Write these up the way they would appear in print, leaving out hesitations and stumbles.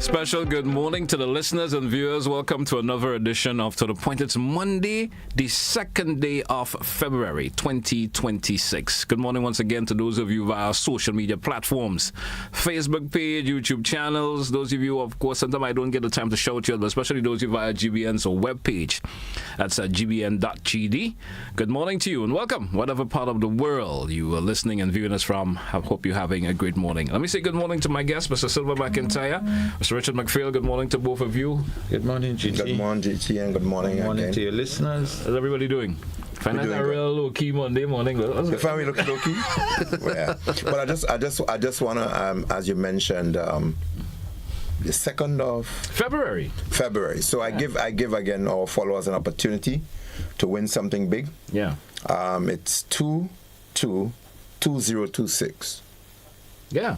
Special good morning to the listeners and viewers. Welcome to another edition of To The Point. It's Monday, the second day of February 2026. Good morning once again to those of you via social media platforms, Facebook page, YouTube channels. Those of you, of course, sometimes I don't get the time to shout you out, but especially those of you via GBN's web page. That's at gbn.gd. Good morning to you and welcome, whatever part of the world you are listening and viewing us from. I hope you're having a great morning. Let me say good morning to my guest, Mr. Sylvan McIntyre, Mr. Richard McPhail. Good morning to both of you. Good morning, GT. Good morning, GT, and good morning again. To your listeners. How's everybody doing? Find that a real low-key Monday morning. The family looks low-key? Yeah. But I just want to, as you mentioned, the 2nd of February. So I give again our followers an opportunity to win something big. Yeah. It's 2026. Yeah.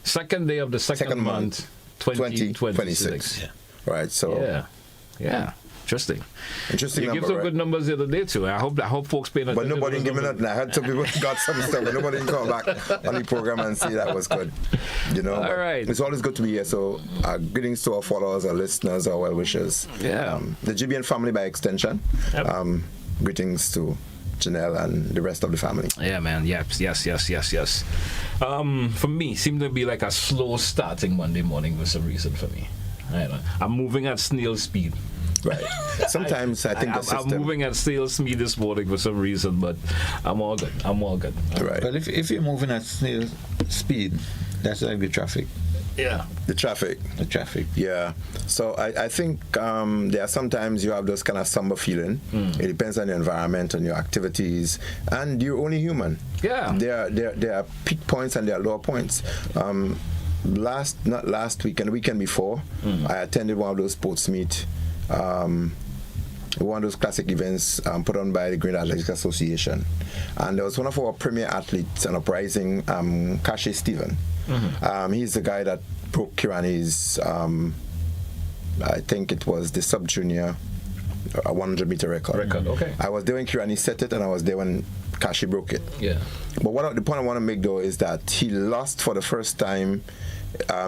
Second day of the second month. 2026. Yeah. Right. So. Yeah. Interesting. You give some good numbers the other day too. I hope folks paying attention. But nobody giving nothing. I heard some people got some stuff, but nobody can come back on the program and say that was good. You know. All right. It's always good to be here. So greetings to our followers, our listeners, our well wishers. Yeah. The GBN family by extension. Yep. Greetings to Janelle and the rest of the family. Yeah, man. Yes. For me, seemed to be like a slow starting Monday morning for some reason for me. I'm moving at snail speed. Right. Sometimes I think the system. I'm moving at snail speed this morning for some reason, but I'm all good. Right. But if you're moving at snail speed, that's like the traffic. Yeah. The traffic. Yeah. So I think there are sometimes you have those kind of somber feeling. It depends on the environment, on your activities, and you're only human. Yeah. There are peak points and there are lower points. Not last weekend, the weekend before, I attended one of those sports meet. One of those classic events put on by the Green Athletics Association, and there was one of our premier athletes, an uprising, Kashi Sylvan. He's the guy that broke Kirani's, I think it was the sub-junior 100-meter record. Okay. I was there when Kirani set it, and I was there when Kashi broke it. Yeah. But the point I want to make, though, is that he lost for the first time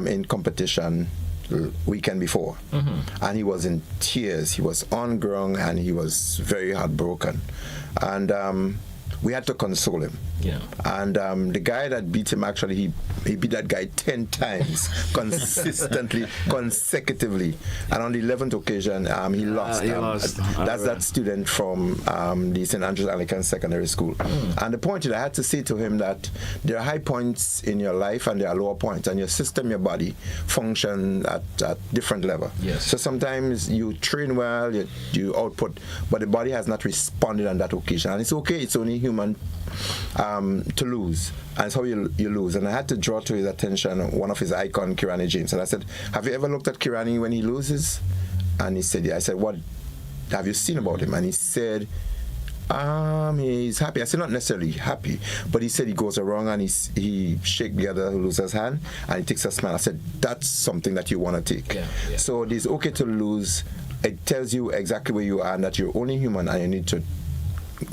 in competition weekend before, and he was in tears. He was on ground and he was very heartbroken, and we had to console him. Yeah. And the guy that beat him, actually, he beat that guy 10 times consistently, consecutively, and on the 11th occasion he lost. That's that student from the St. Andrews Anglican Secondary School. And the point is, I had to say to him that there are high points in your life and there are lower points, and your system, your body function at different level. Yes. So sometimes you train well, you output, but the body has not responded on that occasion, and it's okay. It's only human to lose, and it's how you lose. And I had to draw to his attention one of his icon, Kirani James, and I said, have you ever looked at Kirani when he loses? And he said, yeah. I said, what have you seen about him? And he said, he's happy. I said, not necessarily happy, but he said he goes around and he shakes the other loser's hand and he takes a smile. I said, that's something that you want to take. Yeah. So it is okay to lose. It tells you exactly where you are and that you're only human and you need to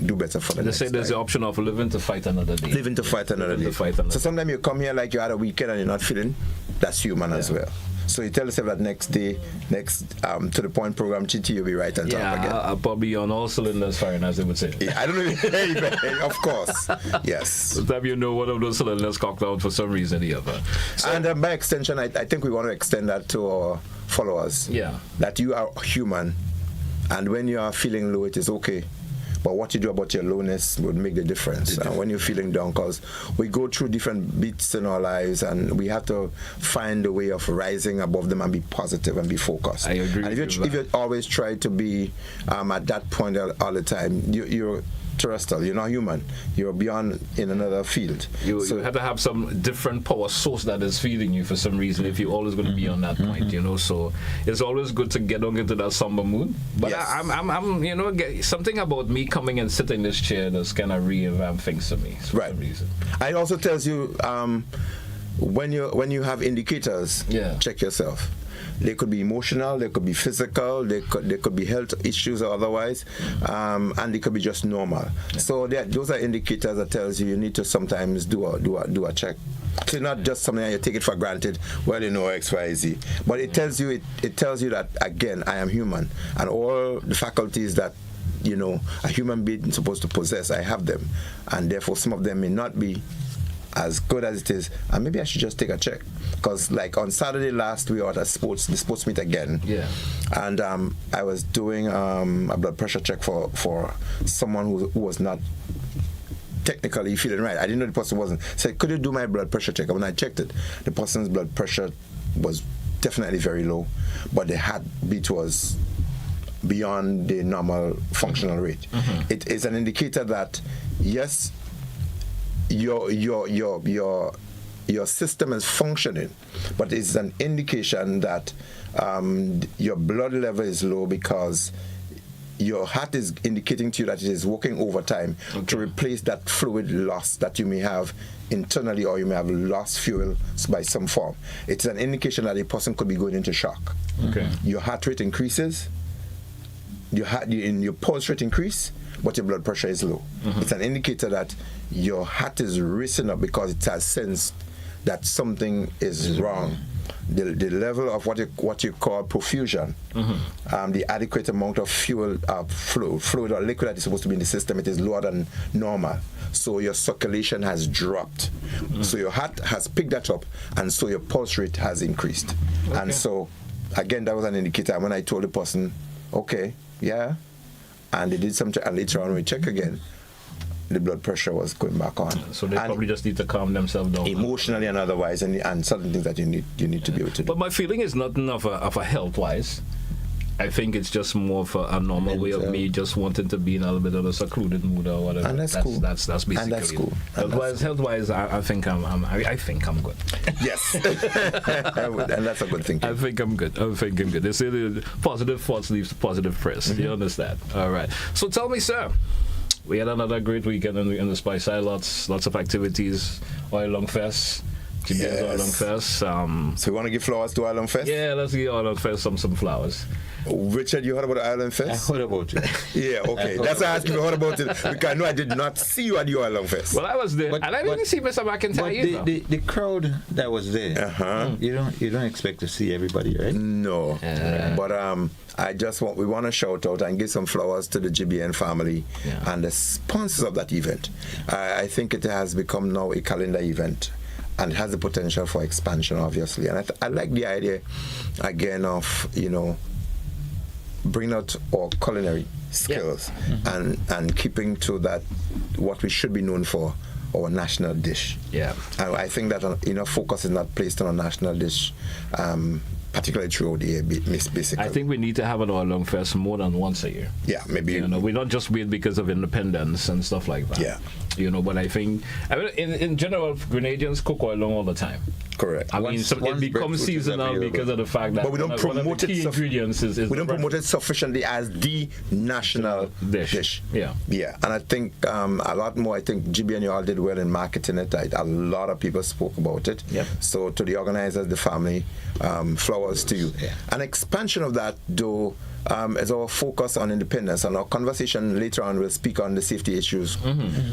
do better for the next They say there's the option of living to fight another day. So sometimes you come here like you had a weekend and you're not feeling, that's human as well. So you tell yourself that next To The Point program, GT, you'll be right on top again. I'll probably on all cylinders firing, as they would say. Yeah, I don't know. Of course. Yes. Sometimes you know one of those cylinders cocked out for some reason or the other. So, and by extension, I think we want to extend that to our followers. Yeah. That you are human, and when you are feeling low, it is okay. But what you do about your lowness would make the difference when you're feeling down, because we go through different beats in our lives and we have to find a way of rising above them and be positive and be focused. I agree. And if you always try to be at that point all the time, you're terrestrial, you're not human, you're beyond in another field. You have to have some different power source that is feeding you for some reason if you're always going to be on that point, so it's always good to get on into that somber mood. But yes. I'm something about me coming and sitting in this chair that's kind of revamp things for me for some reason. It also tells you when you have indicators, check yourself. They could be emotional, they could be physical, they could be health issues or otherwise, and they could be just normal. So those are indicators that tells you need to sometimes do a check So not just something that you take it for granted. Well, you know X, Y, Z, but it tells you that again, I am human, and all the faculties that a human being is supposed to possess, I have them, and therefore some of them may not be as good as it is, and maybe I should just take a check. Because like on Saturday last, we were at the sports meet again, and I was doing a blood pressure check for someone who was not technically feeling right. I didn't know the person wasn't. Said, could you do my blood pressure check? And when I checked it, the person's blood pressure was definitely very low, but the heartbeat was beyond the normal functional rate. It is an indicator that yes, your system is functioning, but it's an indication that your blood level is low because your heart is indicating to you that it is working overtime to replace that fluid loss that you may have internally, or you may have lost fuel by some form. It's an indication that a person could be going into shock. Your heart rate increases, your pulse rate increase, but your blood pressure is low. It's an indicator that your heart is racing up because it has sensed that something is wrong. The level of what you call perfusion, the adequate amount of fluid or liquid that is supposed to be in the system, it is lower than normal. So your circulation has dropped. So your heart has picked that up, and so your pulse rate has increased. And so, again, that was an indicator. When I told the person, okay, yeah, and they did some check, and later on when we check again, the blood pressure was going back on. So they probably just need to calm themselves down emotionally and otherwise, and certain things that you need to be able to do. But my feeling is nothing of a health wise. I think it's just more of a normal way of me just wanting to be in a little bit of a secluded mood or whatever. And that's cool. That's basically and that's cool. Health wise, I think I'm good. Yes, and that's a good thing. I think I'm good. They say the positive thoughts leaves positive press. You understand? All right. So tell me, sir. We had another great weekend in the Spice Side. Lots of activities. Oil Long Fest. Yes. Oil Long Fest. So we want to give flowers to Oil Long Fest? Yeah, let's give Oil Long Fest some flowers. Richard, you heard about the Oil Long Fest? I heard about it. Yeah, okay. That's why I asked you if you heard about it. Because no, I did not see you at the Oil Long Fest. Well, I was there, and I didn't see Mr. McIntyre either. The crowd that was there, you don't expect to see everybody, right? No. But we want to shout out and give some flowers to the GBN family and the sponsors of that event. I think it has become now a calendar event, and it has the potential for expansion, obviously. And I like the idea, again, of, bringing out our culinary skills and keeping to that, what we should be known for, our national dish. Yeah. And I think that, focus is not placed on a national dish, particularly throughout the year, basically. I think we need to have an Oil Long Fest more than once a year. Yeah, maybe. We don't just wait because of independence and stuff like that. Yeah. But I think, in general, Grenadians cook oil long all the time. Correct. I mean, it becomes seasonal because of the fact that but we don't promote it. Ingredients is we don't promote it sufficiently as the national dish. Yeah. Yeah, and I think a lot more. I think GB and you all did well in marketing it. A lot of people spoke about it. Yep. So to the organizers, the family, flowers to you. Yeah. An expansion of that, though, is our focus on independence, and our conversation later on will speak on the safety issues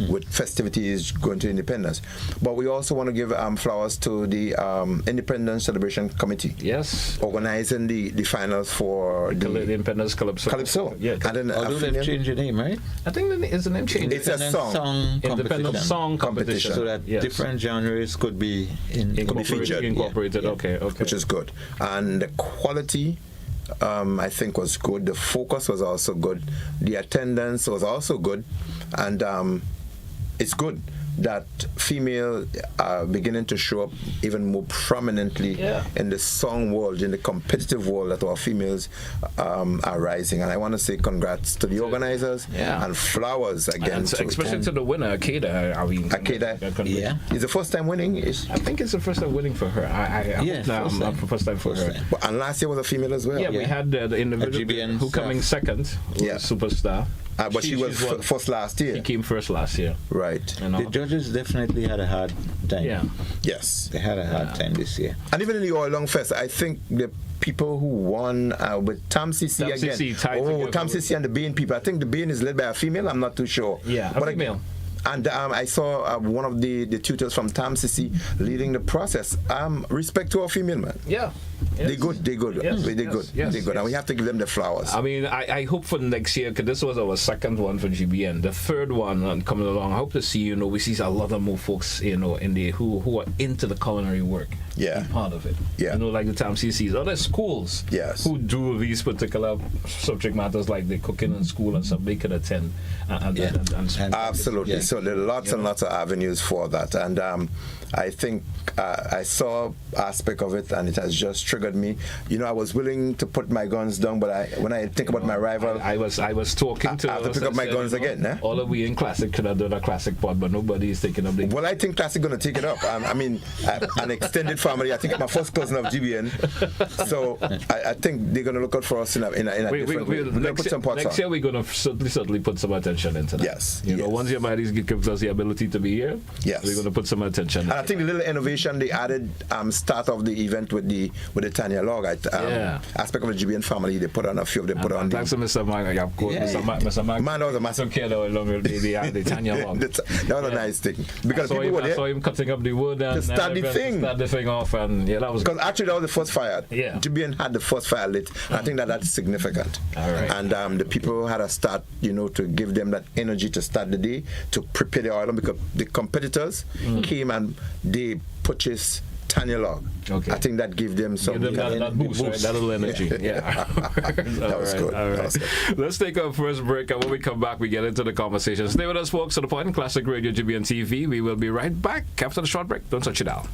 with festivities going to independence. But we also want to give flowers to the Independence Celebration Committee. Yes. Organizing the finals for the Independence Calypso. Yeah. And then although they've changed the name, right? I think it's the name change. It's a song Independent Song Competition. So that different genres could be incorporated. Yeah. Okay. Which is good. And the quality, I think, was good. The focus was also good. The attendance was also good. And it's good that female are beginning to show up even more prominently in the song world, in the competitive world, that our females are rising. And I want to say congrats to the organizers and flowers again. And especially to the winner, Akeda. Akeda, it's the first time winning. I think it's the first time winning for her. First time for her. And last year was a female as well. Yeah, we had the individual who coming second, superstar. But she was first last year. She came first last year. Right. The judges definitely had a hard time. Yeah. Yes. They had a hard time this year. And even in the Oil Long Fest, I think the people who won with Tam Sisi again. Tam Sisi and the Bain people. I think the Bain is led by a female. I'm not too sure. Yeah, a female. And I saw one of the tutors from TAMCC leading the process. Respect to our female men. Yeah. Yes. They're good. Yes. And we have to give them the flowers. I mean, I hope for next year, because this was our second one for GBN, the third one coming along. I hope to see, we see a lot of more folks, in the who are into the culinary work. Yeah. Be part of it. Yeah. Like the TAMCCs, other schools. Yes. Who do these particular subject matters like the cooking in school and stuff, they could attend. And absolutely. Yeah. So there are lots and lots of avenues for that. And I think I saw aspect of it, and it has just triggered me. I was willing to put my guns down, but when I think about my rival, I was talking to. I have to pick up my guns again. Eh? All of we in Classic could have done a Classic pod, but nobody is taking up the. Well, I think Classic going to take it up. I mean, an extended family. I think I'm my first cousin of GBN, so I think they're going to look out for us in a different way. Next year we're going to certainly put some attention into that. Yes. Once your bodies gives us the ability to be here, yes, we're going to put some attention. And I think the little innovation they added start of the event with the Tanya log aspect of the GBN family. They put on a few of them. Put on. Thanks to Mr. Mark, of course, Mr. Mark. Man, that was a massive care along the Tanya log. That was a nice thing because I saw him cutting up the wood and to start the thing off, and that was because actually that was the first fire. Yeah, GBN had the first fire lit. And I think that's significant. All right. And the people had a start, to give them that energy to start the day, to prepare the oil, because the competitors came and they purchased Tanya log. Okay. I think that gave them some that boost, right? That little energy. Yeah. That was good. All right. Let's take our first break, and when we come back, we get into the conversation. Stay with us, folks, to the point. Classic Radio GBN TV. We will be right back after the short break. Don't touch it down.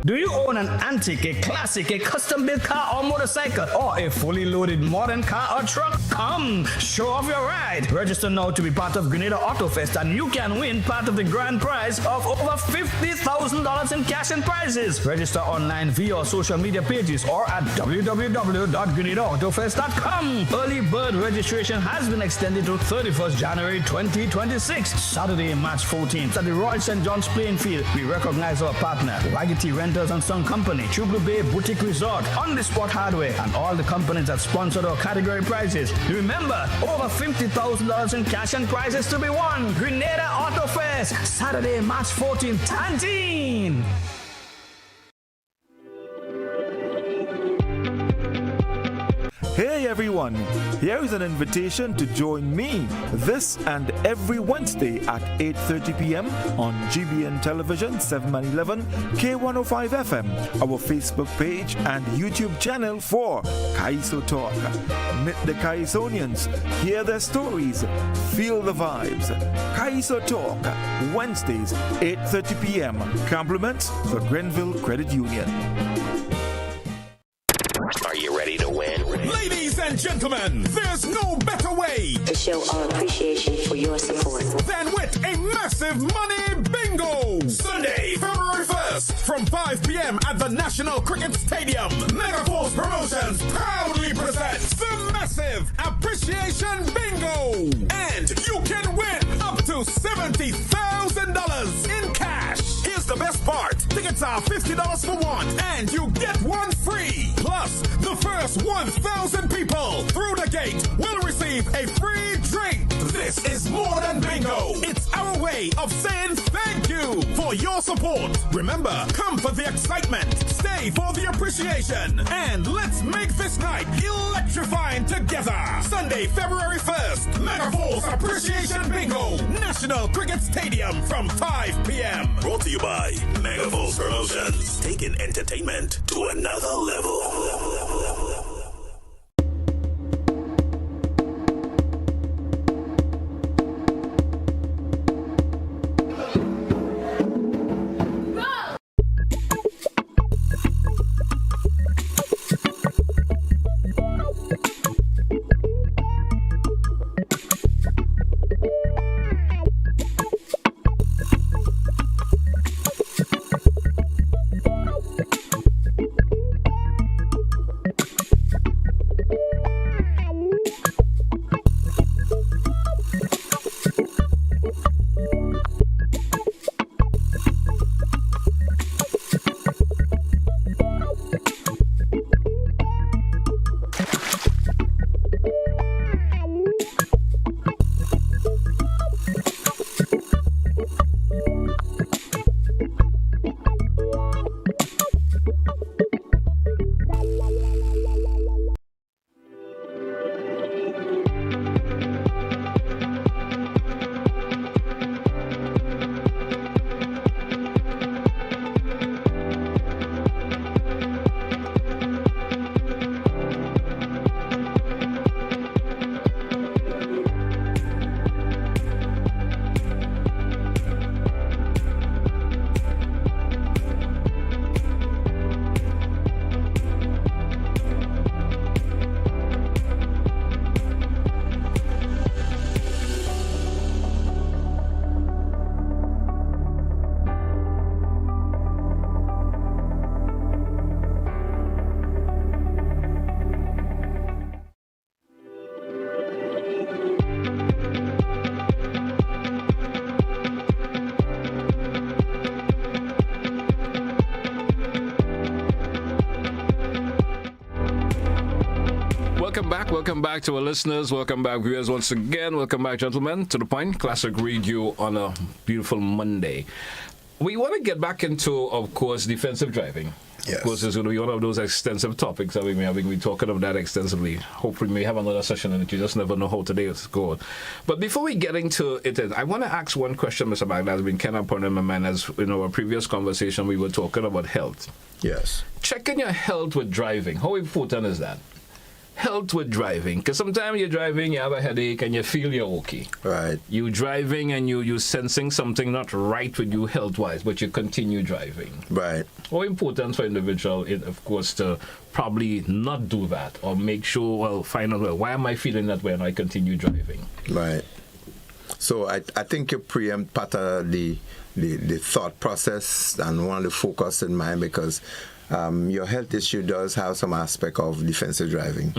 Do you own an antique, a classic, a custom-built car or motorcycle, or a fully loaded modern car or truck? Come, show off your ride. Register now to be part of Grenada Auto Fest, and you can win part of the grand prize of over $50,000 in cash and prizes. Register online via our social media pages or at www.grenadaautofest.com. Early bird registration has been extended to 31st January 2026, Saturday, March 14th at the Royal St. John's playing field. We recognize our partner, Wagity Rentals and Son Company, Trublu Bay Boutique Resort, On The Spot Hardware, and all the companies that sponsored our category prizes. Remember, over $50,000 in cash and prizes to be won. Grenada Auto Fest, Saturday, March 14th, Tantin. Hey everyone, here is an invitation to join me this and every Wednesday at 8:30 p.m. on GBN Television 711 K105 FM, our Facebook page and YouTube channel for Kaiso Talk. Meet the Kaisonians, hear their stories, feel the vibes. Kaiso Talk, Wednesdays 8:30 p.m. Compliments for Grenville Credit Union. Are you ready to win? Ladies and gentlemen, there's no better way to show our appreciation for your support than with a massive money bingo. Sunday, February 1st, from 5 p.m. at the National Cricket Stadium. Megaforce Promotions proudly presents the massive appreciation bingo. And you can win up to $70,000 in cash. Here's the best part. Tickets are $50 for one, and you get one free. Plus, the first 1,000 people through the gate will receive a free drink. This is more than bingo. It's our way of saying thank you for your support. Remember, come for the excitement, stay for the appreciation, and let's make this night electrifying together. Sunday, February 1st, Megaforce Appreciation Bingo, National Cricket Stadium from 5 p.m. Brought to you by Megaforce Promotions, taking entertainment to another level. Welcome back to our listeners. Welcome back, viewers, once again. Welcome back, gentlemen, to The Point Classic Radio on a beautiful Monday. We want to get back into, of course, defensive driving. Yes. Of course, it's going to be one of those extensive topics that we may have been talking about that extensively. Hopefully, we may have another session in it. You just never know how today is going. But before we get into it, I want to ask one question, Mr. Bag, that's been kind of put in my mind. As in our previous conversation, we were talking about health. Yes. Checking your health with driving. How important is that? Health with driving, because sometimes you're driving, you have a headache, and you feel you're okay. Right. You're driving and you're sensing something not right with you health-wise, but you continue driving. Right. How important for individual, of course, to probably not do that or make sure, find out, why am I feeling that way and I continue driving? Right. So I think you preempt part of the thought process and one of the focus in mind, because your health issue does have some aspect of defensive driving,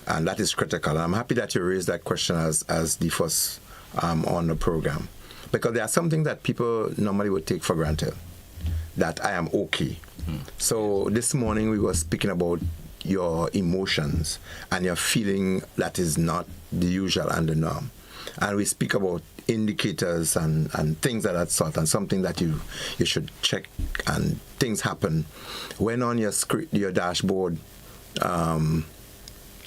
and that is critical. And I'm happy that you raised that question as the first on the program, because there are some things that people normally would take for granted, that I am okay. So this morning we were speaking about your emotions and your feeling that is not the usual and the norm, and we speak about indicators and things of that sort, and something that you should check, and things happen when on your screen, your dashboard, on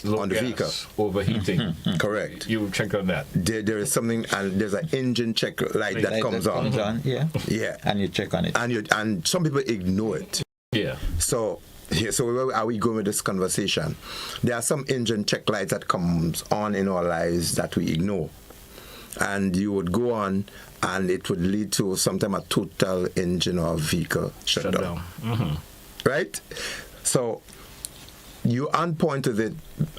the vehicle, overheating. Correct. You check on that. There is something, and there's an engine check light that comes on. Yeah. And you check on it. And some people ignore it. Yeah. So where are we going with this conversation? There are some engine check lights that comes on in our lives that we ignore. And you would go on, and it would lead to sometimes a total engine or vehicle shutdown. Right? So you on point with it,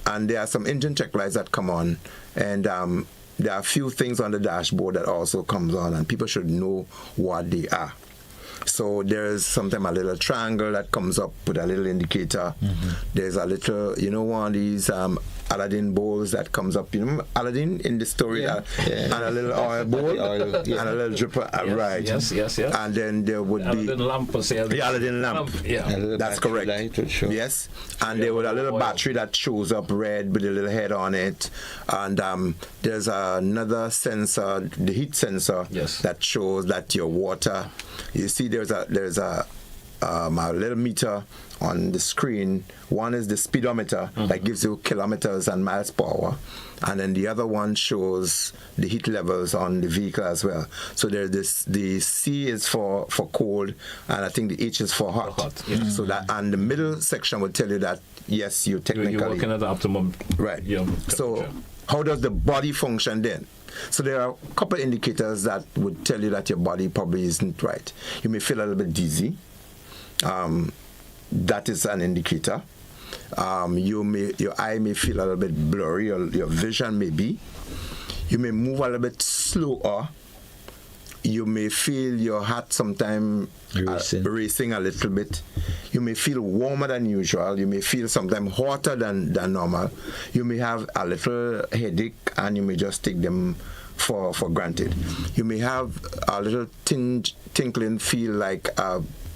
and there are some engine check lights that come on, and there are a few things on the dashboard that also comes on, and people should know what they are. So there's sometimes a little triangle that comes up with a little indicator. There's a little, one of these Aladdin bowls that comes up. You know Aladdin in the story? And a little oil bowl and a little dripper. Right. Yes. And then there would be Aladdin lamp. The Aladdin lamp. Yeah. That's correct. Yes. And there was a little battery that shows up red with a little head on it. And there's another sensor, the heat sensor, that shows that your water. You see, there's a little meter on the screen. One is the speedometer that gives you kilometers and miles per hour, and then the other one shows the heat levels on the vehicle as well. So there's this. The C is for cold, and I think the H is for hot. So that, and the middle section will tell you that yes, you technically you're working at the optimum. Right. So how does the body function then? So there are a couple of indicators that would tell you that your body probably isn't right. You may feel a little bit dizzy. That is an indicator. Your eye may feel a little bit blurry, or your vision may be. You may move a little bit slower. You may feel your heart sometimes racing a little bit. You may feel warmer than usual. You may feel sometimes hotter than normal. You may have a little headache, and you may just take them for granted. You may have a little tinkling feel like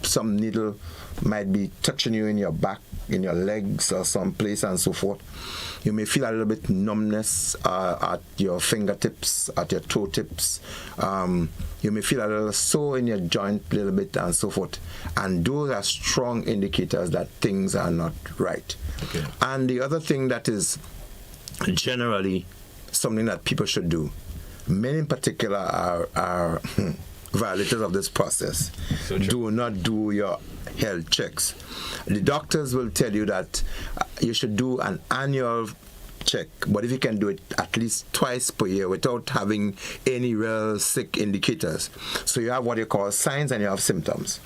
some needle might be touching you in your back, in your legs, or someplace, and so forth. You may feel a little bit numbness at your fingertips, at your toe tips. You may feel a little sore in your joint, a little bit, and so forth. And those are strong indicators that things are not right. Okay. And the other thing that is generally something that people should do, men in particular are violators of this process. Do not do your health checks. The doctors will tell you that you should do an annual check, but if you can do it at least twice per year without having any real sick indicators. So you have what you call signs and you have symptoms.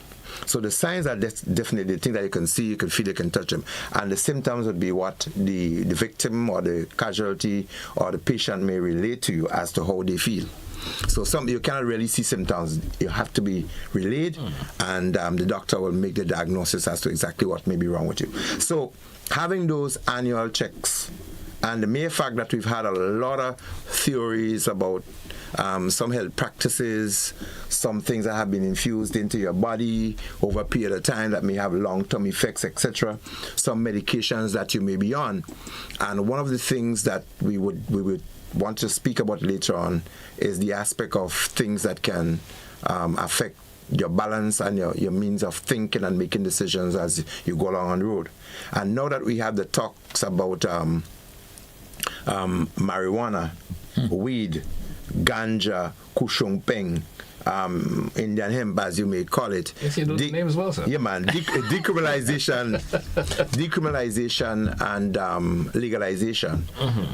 So the signs are definitely the thing that you can see, you can feel, you can touch them. And the symptoms would be what the victim or the casualty or the patient may relate to you as to how they feel. So you cannot really see symptoms. You have to be relayed, and the doctor will make the diagnosis as to exactly what may be wrong with you. So having those annual checks, and the mere fact that we've had a lot of theories about some health practices, some things that have been infused into your body over a period of time that may have long-term effects, etc. Some medications that you may be on. And one of the things that we would want to speak about later on is the aspect of things that can affect your balance and your means of thinking and making decisions as you go along on the road. And now that we have the talks about marijuana, weed, ganja, kushung peng, Indian hemp, as you may call it. Yes, you know the names well, sir. Yeah, man. Decriminalization and legalization,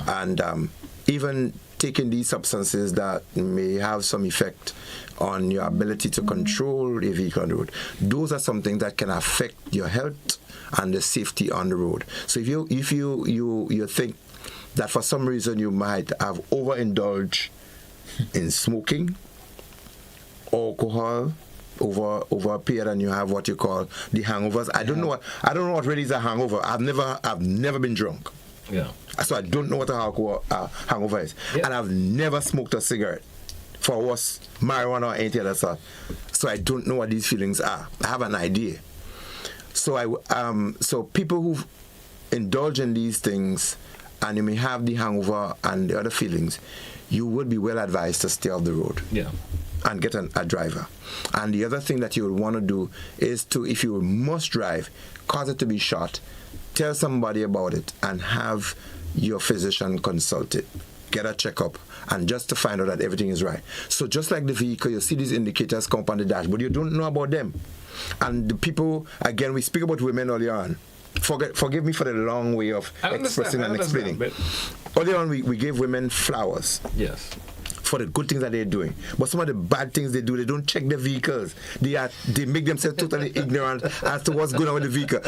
and even taking these substances that may have some effect on your ability to control a vehicle on the road. Those are some things that can affect your health and the safety on the road. So if you think that for some reason you might have overindulged in smoking, alcohol over a period, and you have what you call the hangovers. I don't know what really is a hangover. I've never been drunk. Yeah. So I don't know what a hangover is. Yeah. And I've never smoked a cigarette, for what's marijuana or anything other stuff. So I don't know what these feelings are. I have an idea. So so people who indulge in these things and you may have the hangover and the other feelings, you would be well advised to stay off the road. Yeah. And get a driver. And the other thing that you would want to do is to, if you must drive, cause it to be short, tell somebody about it and have your physician consult it. Get a checkup and just to find out that everything is right. So just like the vehicle, you see these indicators come up on the dashboard, you don't know about them. And the people, again, we speak about women earlier on. Forgive me for the long way of expressing and explaining. Earlier on, we gave women flowers. Yes. For the good things that they're doing. But some of the bad things they do, they don't check their vehicles. They make themselves totally ignorant as to what's going on with the vehicle.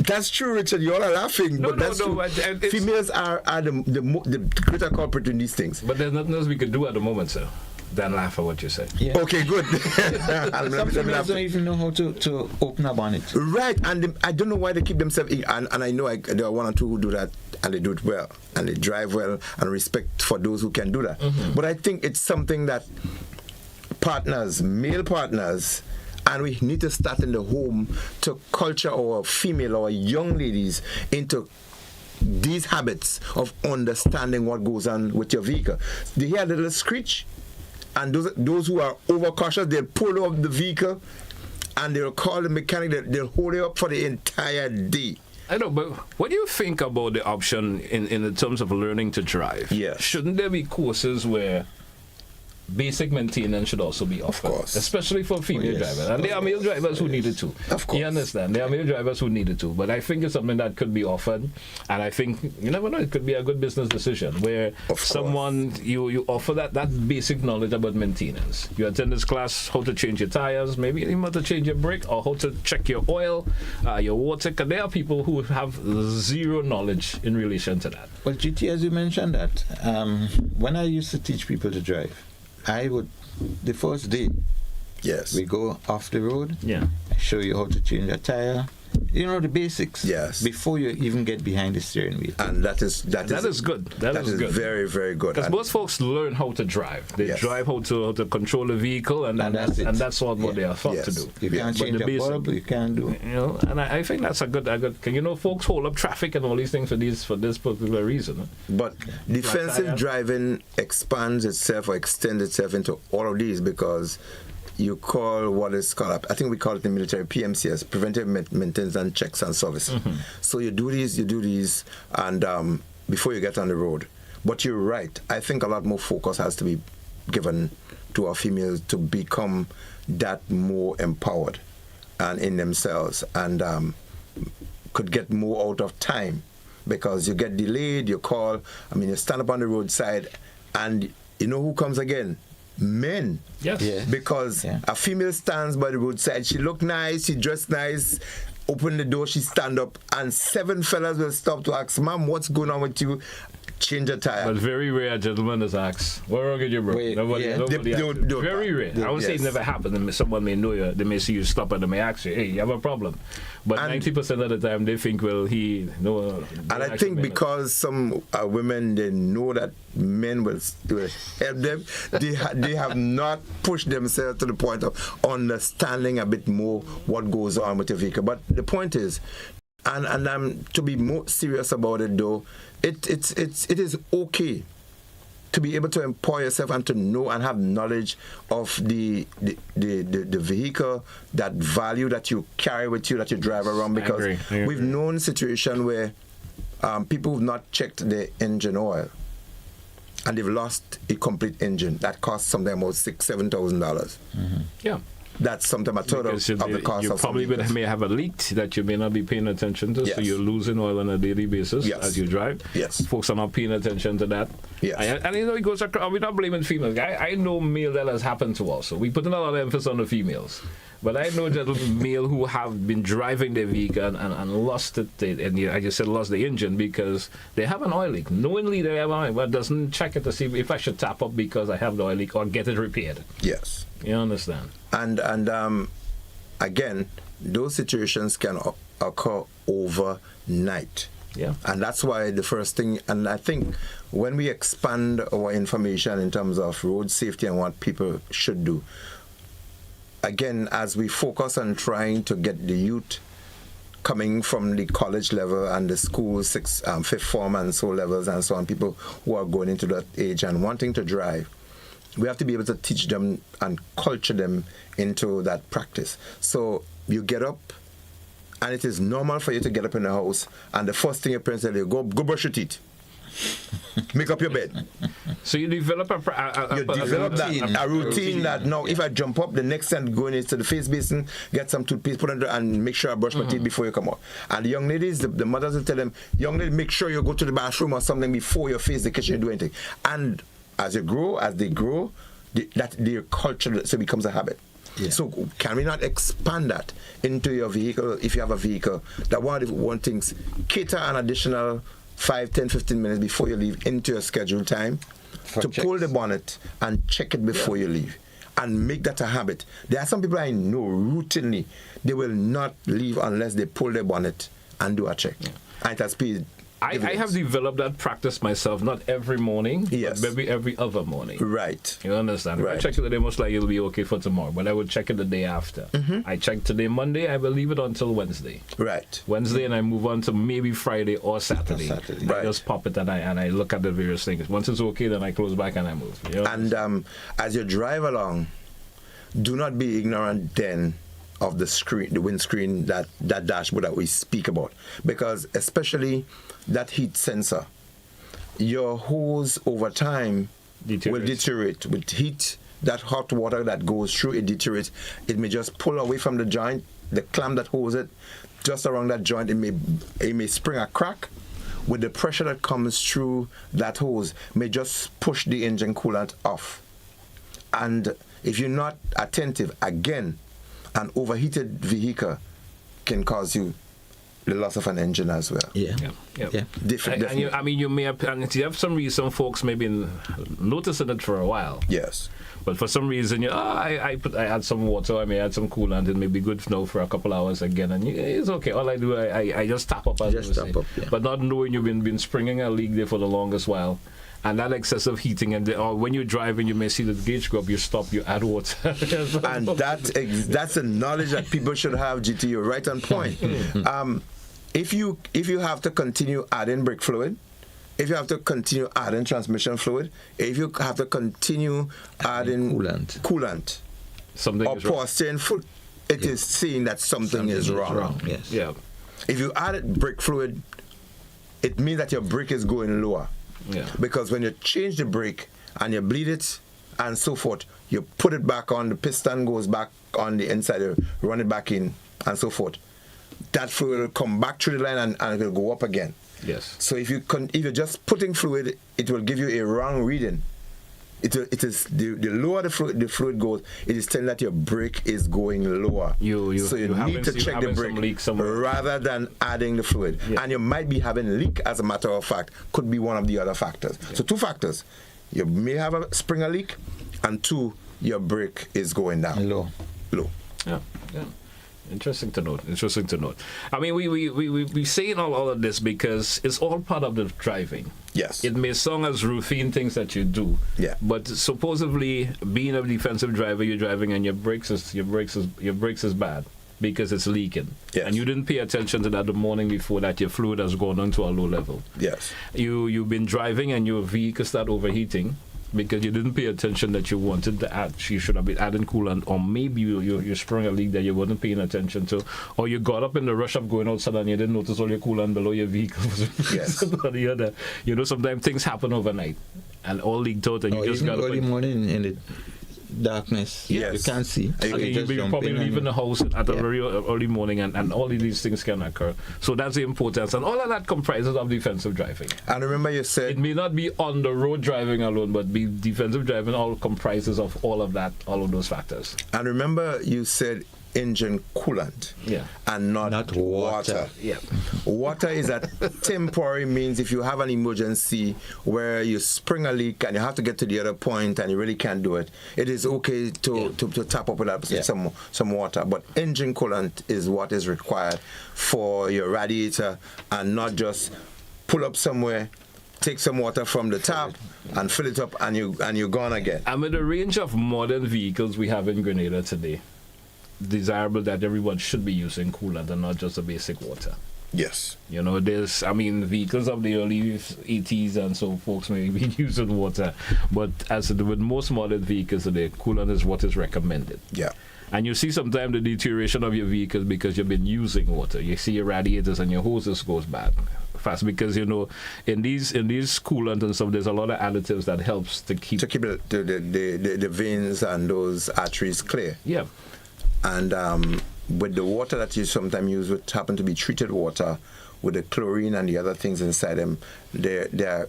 That's true, Richard. You all are laughing. But that's true. Females are the greater culprit in these things. But there's nothing else we could do at the moment, sir, than laugh at what you say. Yeah. Okay, good. Some females don't even know how to open up on it. Right, and I don't know why they keep themselves, and I know there are one or two who do that, and they do it well, and they drive well, and respect for those who can do that. But I think it's something that partners, male partners, and we need to start in the home to culture our female or young ladies into these habits of understanding what goes on with your vehicle. They hear a little screech, and those who are overcautious, they'll pull off the vehicle and they'll call the mechanic, they'll hold it up for the entire day. I know, but what do you think about the option in the terms of learning to drive? Yes. Shouldn't there be courses where basic maintenance should also be offered? Of course. Especially for female drivers. And there are male drivers who need it too. Of course. You understand? There are male drivers who need it too. But I think it's something that could be offered. And I think, you never know, it could be a good business decision where someone, you offer that basic knowledge about maintenance. You attend this class, how to change your tires, maybe even how to change your brake, or how to check your oil, your water. Because there are people who have zero knowledge in relation to that. Well, GT, as you mentioned that, when I used to teach people to drive, I would, the first day, yes, we go off the road. Yeah, I show you how to change a tire. You know the basics. Yes. Before you even get behind the steering wheel. And that is good. That is good. Very, very good. Because most folks learn how to drive. They drive how to control the vehicle, and that's what they are taught to do. You can't change a bulb, you can't do. You know, and I think that's a good. You know, folks hold up traffic and all these things for this particular reason. But defensive driving expands itself or extends itself into all of these because you call what is called, I think we call it in the military PMCS, preventive maintenance and checks and service. So you do these, and before you get on the road. But you're right. I think a lot more focus has to be given to our females to become that more empowered and in themselves, and could get more out of time, because you get delayed, you call, you stand up on the roadside, and you know who comes again? Men. Yes. Yeah. Because a female stands by the roadside, she look nice, she dressed nice, open the door, she stand up, and 7 fellas will stop to ask, "Ma'am, what's going on with you?" change a tire. But very rare, gentlemen, is asked, what wrong with you, bro? Wait, Nobody yeah. asks. Very rare. I would say it yes. never happened. And someone may know you, they may see you stop and they may ask you, hey, you have a problem. But And 90% of the time, they think, well, And I think because some women, they know that men will help them, they have not pushed themselves to the point of understanding a bit more what goes on with the vehicle. But the point is, and to be more serious about it though, it is okay to be able to empower yourself and to know and have knowledge of the vehicle, that value that you carry with you, that you drive around, because I agree. we've known situation where people have not checked their engine oil and they've lost a complete engine that costs something about $6,000-$7,000. Yeah. That's something a third of the cost you of probably may have a leak that you may not be paying attention to, so Yes. you're losing oil on a daily basis Yes. as you drive. Yes. Folks are not paying attention to that. Yes. And you know, it goes across, we're not blaming females. I know male that has happened to also. We put a lot of emphasis on the females. But I know gentlemen male who have been driving their vehicle and lost it, and I just said lost the engine because they have an oil leak. Knowingly they have an oil, but doesn't check it to see if I should tap up because I have the oil leak or get it repaired. Yes. You understand? And again, those situations can occur overnight. Yeah. And that's why the first thing, and I think when we expand our information in terms of road safety and what people should do, again, as we focus on trying to get the youth coming from the college level and the school, fifth form and so levels and so on, people who are going into that age and wanting to drive, we have to be able to teach them and culture them into that practice. So you get up, and it is normal for you to get up in the house, and the first thing your parents tell you, go brush your teeth. Make up your bed. So you develop a routine that now if I jump up, the next time going into the face basin, get some toothpaste, put under, and make sure I brush my teeth before you come out. And the young ladies, the mothers will tell them, young lady, make sure you go to the bathroom or something before you face the kitchen and do anything. And as they grow, their culture so it becomes a habit. Yeah. So can we not expand that into your vehicle, if you have a vehicle, that one things, cater an additional 5, 10, 15 minutes before you leave into your scheduled time to pull the bonnet and check it before you leave, and make that a habit. There are some people I know routinely, they will not leave unless they pull their bonnet and do a check. Yeah. And it has paid. I have developed that practice myself, not every morning, yes, but maybe every other morning. Right. You understand? Right. If I check it today, most likely it'll be okay for tomorrow, but I would check it the day after. I check today Monday, I will leave it until Wednesday. Right. Wednesday, and I move on to maybe Friday or Saturday. Right. I just pop it and I look at the various things. Once it's okay, then I close back and I move. You know? And as you drive along, do not be ignorant then of the windscreen, that dashboard that we speak about, because especially that heat sensor, your hose over time will deteriorate with heat. That hot water that goes through, it deteriorates. It may just pull away from the joint, the clamp that holds it, just around that joint. It may spring a crack. With the pressure that comes through that hose, may just push the engine coolant off. And if you're not attentive, again, an overheated vehicle can cause you the loss of an engine as well. Yeah. Definitely. You may have, and you have some reason folks may be noticing it for a while. Yes. But for some reason, I add some water, I may add some coolant, it may be good now for a couple hours again, and it's okay. All I do, I just tap up, but not knowing you've been springing a leak there for the longest while. And that excessive heating, or when you're driving, you may see the gauge go up, you stop, you add water. And that's a knowledge that people should have, GT. You're right on point. If you have to continue adding brake fluid, if you have to continue adding transmission fluid, if you have to continue adding coolant something or power steering fluid, it is saying that something is wrong. Yes. Yeah. If you added brake fluid, it means that your brake is going lower. Yeah. Because when you change the brake and you bleed it and so forth, you put it back on, the piston goes back on the inside, you run it back in and so forth. That fluid will come back through the line and it will go up again. Yes. So if you're just putting fluid, it will give you a wrong reading It is the lower the fluid goes, it is telling that your brake is going lower. So you need to check the brake rather than adding the fluid. Yeah. And you might be having leak, as a matter of fact, could be one of the other factors. Yeah. So 2 factors. You may have a springer leak, and 2, your brake is going down. Low. Yeah. Interesting to note. I mean, we saying all of this because it's all part of the driving. Yes. It may sound as routine things that you do. Yeah. But supposedly, being a defensive driver, you're driving and your brakes is bad because it's leaking. Yes. And you didn't pay attention to that the morning before that your fluid has gone down to a low level. Yes. You've been driving and your vehicle start overheating, because you didn't pay attention that you wanted to add, you should have been adding coolant, or maybe you sprung a leak that you weren't paying attention to, or you got up in the rush of going outside and you didn't notice all your coolant below your vehicle. Yes. Sometimes things happen overnight and all leaked out, and you just got up early morning in the darkness. Yes. You can't see. You're probably leaving the house at a very early morning, and all of these things can occur. So that's the importance, and all of that comprises of defensive driving. And remember, you said it may not be on the road driving alone, but be defensive driving all comprises of all of those factors. And remember, you said engine coolant, and not water. Yeah. Water is a temporary means if you have an emergency where you spring a leak and you have to get to the other point and you really can't do it. It is okay to tap up with that some water, but engine coolant is what is required for your radiator, and not just pull up somewhere, take some water from the tap and fill it up, and you're gone again. I mean, the range of modern vehicles we have in Grenada today, desirable that everyone should be using coolant and not just the basic water. Yes. Vehicles of the early 80s and so folks may be using water, but with most modern vehicles today, coolant is what is recommended. Yeah. And you see sometimes the deterioration of your vehicles because you've been using water. You see your radiators and your hoses goes bad fast because in these coolant and stuff, there's a lot of additives that helps to keep the veins and those arteries clear. Yeah. And with the water that you sometimes use, which happen to be treated water, with the chlorine and the other things inside them, their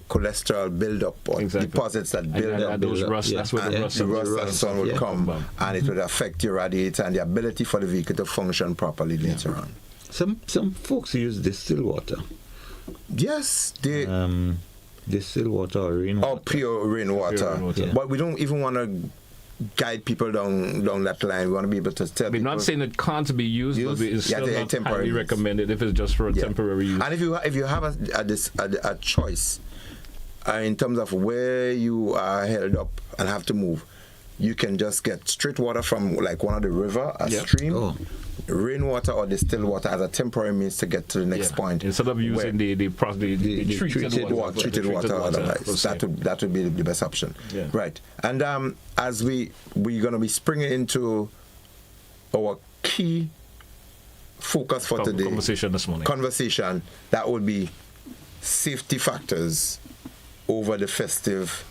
cholesterol build up, or deposits that build up. Those rust, that's where the rust and so on would come, and it would affect your radiator and the ability for the vehicle to function properly later on. Some folks use distilled water. Yes, they distilled water or rainwater. Or pure rainwater. Yeah. But we don't even want to guide people down that line. We want to be able to tell people. We're not saying it can't be used, but it's still not highly recommended if it's just for a temporary use. And if you have a choice in terms of where you are held up and have to move, you can just get straight water from like one of the river, stream, rainwater or distilled water as a temporary means to get to the next point. Instead of using the treated water. Otherwise, that would be the best option. Yeah. Right. And as we're going to be springing into our key focus for today, conversation this morning. Conversation that would be safety factors over the festive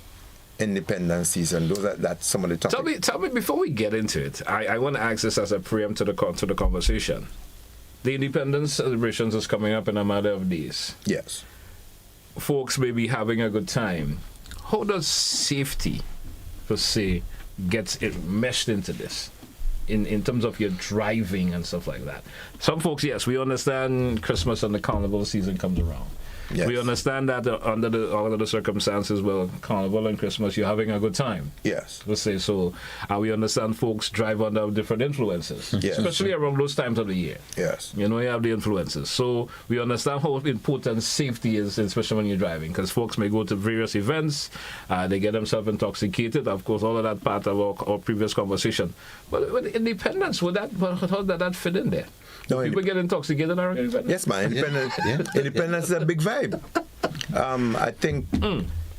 independence season. That's some of the topics. Tell me before we get into it, I want to ask this as a preempt to the conversation. The independence celebrations is coming up in a matter of days. Yes. Folks may be having a good time. How does safety, per se, gets it meshed into this? In terms of your driving and stuff like that. Some folks, yes, we understand Christmas and the carnival season comes around. Yes. We understand that under the circumstances, well, Carnival and Christmas, you're having a good time. Yes. Let's say so. And we understand folks drive under different influences, yes, especially around those times of the year. Yes. You have the influences. So we understand how important safety is, especially when you're driving, because folks may go to various events, they get themselves intoxicated. Of course, all of that part of our previous conversation. But with independence, how did that fit in there? No, people get intoxicated around independence? Yes, man. Independence is a big vibe. I think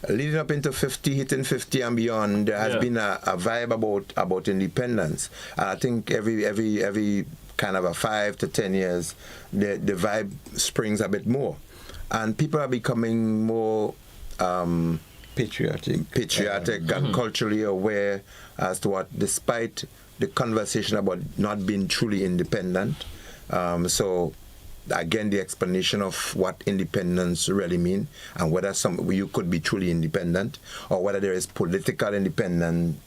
leading up into 50, hitting 50 and beyond, there has been a vibe about independence. And I think every kind of a 5 to 10 years, the vibe springs a bit more. And people are becoming more patriotic and culturally aware as to what, despite the conversation about not being truly independent. So again, the explanation of what independence really mean, and whether you could be truly independent, or whether there is political independence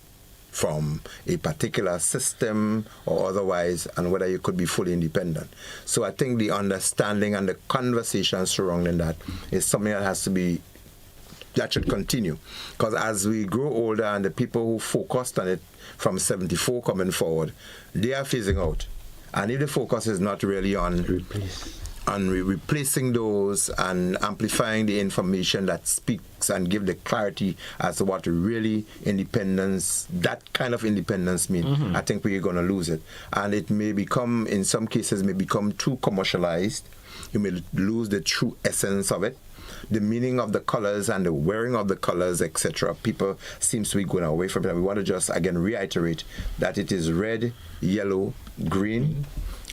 from a particular system or otherwise, and whether you could be fully independent. So I think the understanding and the conversation surrounding that is something that should continue, because as we grow older and the people who focused on it from 74 coming forward, they are phasing out. And if the focus is not really on replacing those and amplifying the information that speaks and give the clarity as to what really independence, that kind of independence means, I think we're going to lose it. And it may become, in some cases, too commercialized. You may lose the true essence of it. The meaning of the colors and the wearing of the colors, etc. People seems to be going away from it. And we want to just, again, reiterate that it is red, yellow, green,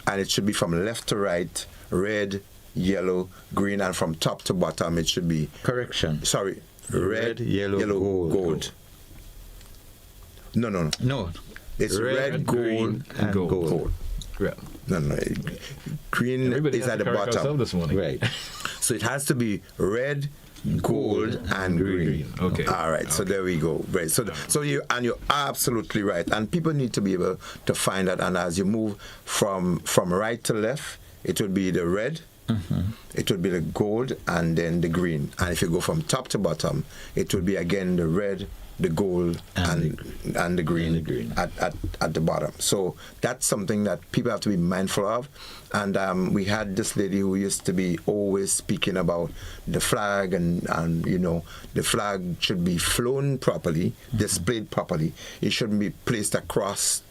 and it should be from left to right, red, yellow, green, and from top to bottom it should be... Correction. Sorry. Red, yellow, gold. No. It's red, gold, and gold. Yeah. No. Green Everybody is at the bottom. This morning. Right. So it has to be red, gold, and green. Okay. All right. Okay. So there we go. Right. So you're absolutely right. And people need to be able to find that. And as you move from right to left, it would be the red, it would be the gold, and then the green. And if you go from top to bottom, it would be again the red, the gold, and the green, at the bottom. So that's something that people have to be mindful of. And we had this lady who used to be always speaking about the flag, and the flag should be flown properly, displayed properly. It shouldn't be placed across,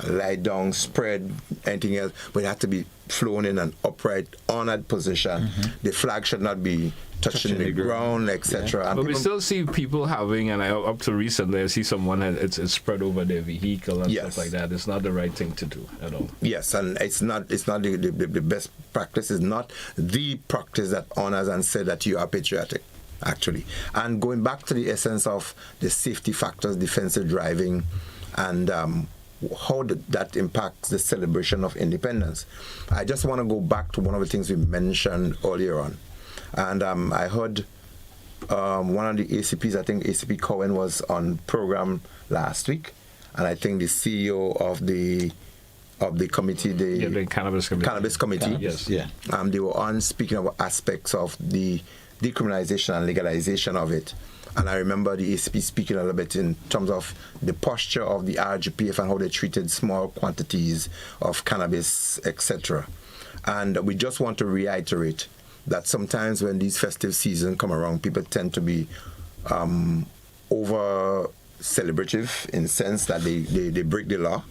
lie down, spread, anything else, but it has to be flown in an upright, honored position. The flag should not be touching the ground, etc. Yeah. But we still see people having, and up to recently, I see someone it's spread over their vehicle and stuff like that. It's not the right thing to do at all. Yes, and it's not the best practice. Is not the practice that honors and says that you are patriotic, actually. And going back to the essence of the safety factors, defensive driving, and how that impacts the celebration of independence. I just want to go back to one of the things we mentioned earlier on. And I heard one of the ACPs, I think ACP Cohen, was on program last week, and I think the CEO of the committee, the Cannabis Committee, yes, they were on speaking about aspects of the decriminalization and legalization of it. And I remember the ACP speaking a little bit in terms of the posture of the RGPF and how they treated small quantities of cannabis, etc. And we just want to reiterate that sometimes when these festive seasons come around, people tend to be over celebrative in the sense that they break the law.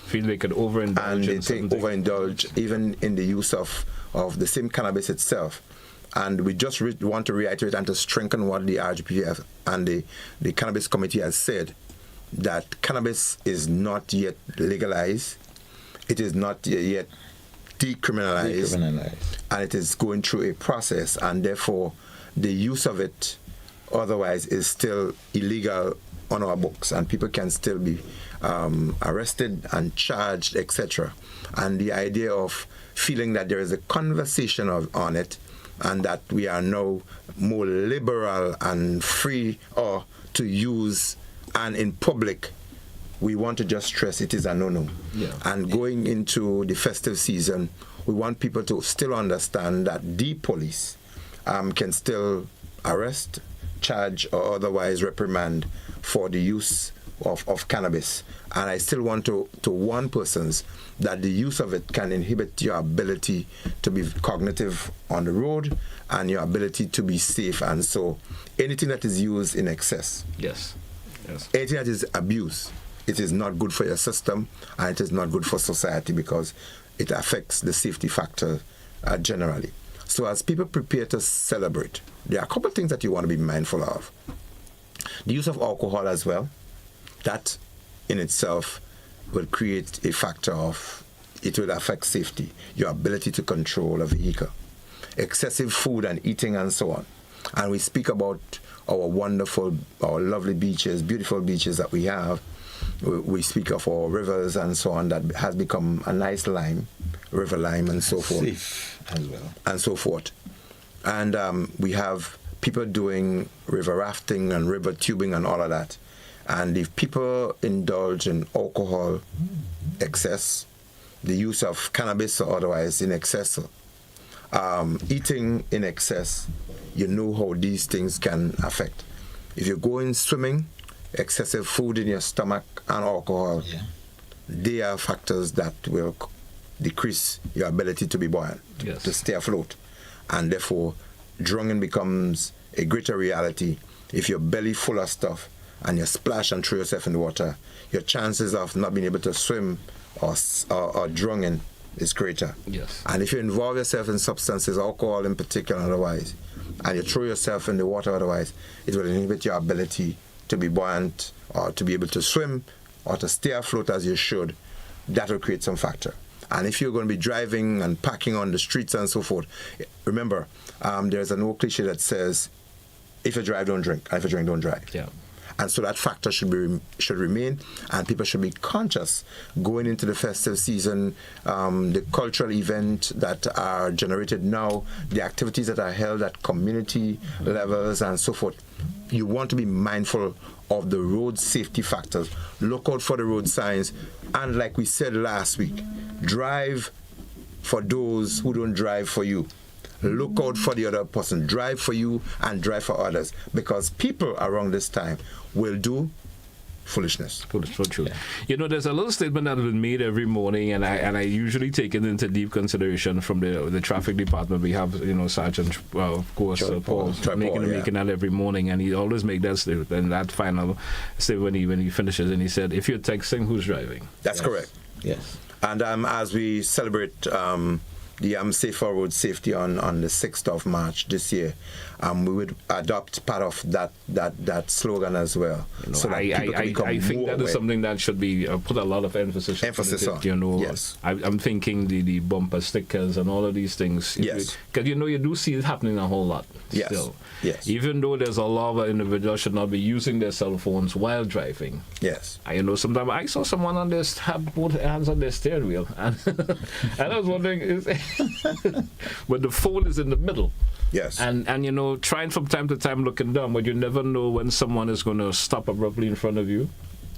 Feel they could overindulge. And they overindulge even in the use of the same cannabis itself. And we just want to reiterate and to strengthen what the RGPF and the Cannabis Committee has said, that cannabis is not yet legalized. It is not yet decriminalized. And it is going through a process, and therefore the use of it otherwise is still illegal on our books, and people can still be arrested and charged, etc. And the idea of feeling that there is a conversation on it, and that we are now more liberal and free to use, and in public, we want to just stress it is a no-no. Yeah. And going into the festive season, we want people to still understand that the police can still arrest, charge, or otherwise reprimand for the use of cannabis. And I still want to warn persons that the use of it can inhibit your ability to be cognitive on the road and your ability to be safe. And so anything that is used in excess, anything that is abuse, it is not good for your system, and it is not good for society, because it affects the safety factor generally. So as people prepare to celebrate, there are a couple of things that you want to be mindful of. The use of alcohol as well, that in itself will create a factor of, it will affect safety, your ability to control a vehicle, excessive food and eating and so on. And we speak about our lovely beaches, beautiful beaches that we have. We speak of our rivers and so on that has become a nice lime, river lime and so forth. Safe as well. And so forth. And we have people doing river rafting and river tubing and all of that. And if people indulge in alcohol excess, the use of cannabis or otherwise in excess, eating in excess, you know how these things can affect. If you go in swimming, excessive food in your stomach and alcohol, they are factors that will decrease your ability to be buoyant, to stay afloat. And therefore, drowning becomes a greater reality. If your belly full of stuff and you splash and throw yourself in the water, your chances of not being able to swim or drowning is greater. Yes. And if you involve yourself in substances, alcohol in particular otherwise, and you throw yourself in the water otherwise, it will inhibit your ability to be buoyant or to be able to swim or to stay afloat as you should. That will create some factor. And if you're going to be driving and parking on the streets and so forth, remember, there's an old cliche that says, if you drive, don't drink, and if you drink, don't drive. Yeah. And so that factor should remain, and people should be conscious going into the festive season, the cultural events that are generated now, the activities that are held at community levels and so forth. You want to be mindful of the road safety factors. Look out for the road signs, and like we said last week, drive for those who don't drive for you. Look out for the other person. Drive for you and drive for others, because people around this time will do foolishness. So true. Yeah. You know, there's a little statement that has been made every morning, and I usually take it into deep consideration from the traffic department. We have, Sergeant, of course, Paul making that every morning, and he always make that statement. And that final statement when he finishes, and he said, "If you're texting, who's driving?" That's correct. Yes. And as we celebrate the Safer Road Safety on the 6th of March this year, we would adopt part of that slogan as well. So that I think that is something that should be put a lot of emphasis on. Yes. I'm thinking the bumper stickers and all of these things. Yes. Because you do see it happening a whole lot. Yes. Still. Yes. Even though there's a lot of individuals should not be using their cell phones while driving. Yes. Sometimes I saw someone on this have both hands on their steering wheel, and I was wondering, but the phone is in the middle. Yes. And trying from time to time looking down, but you never know when someone is going to stop abruptly in front of you.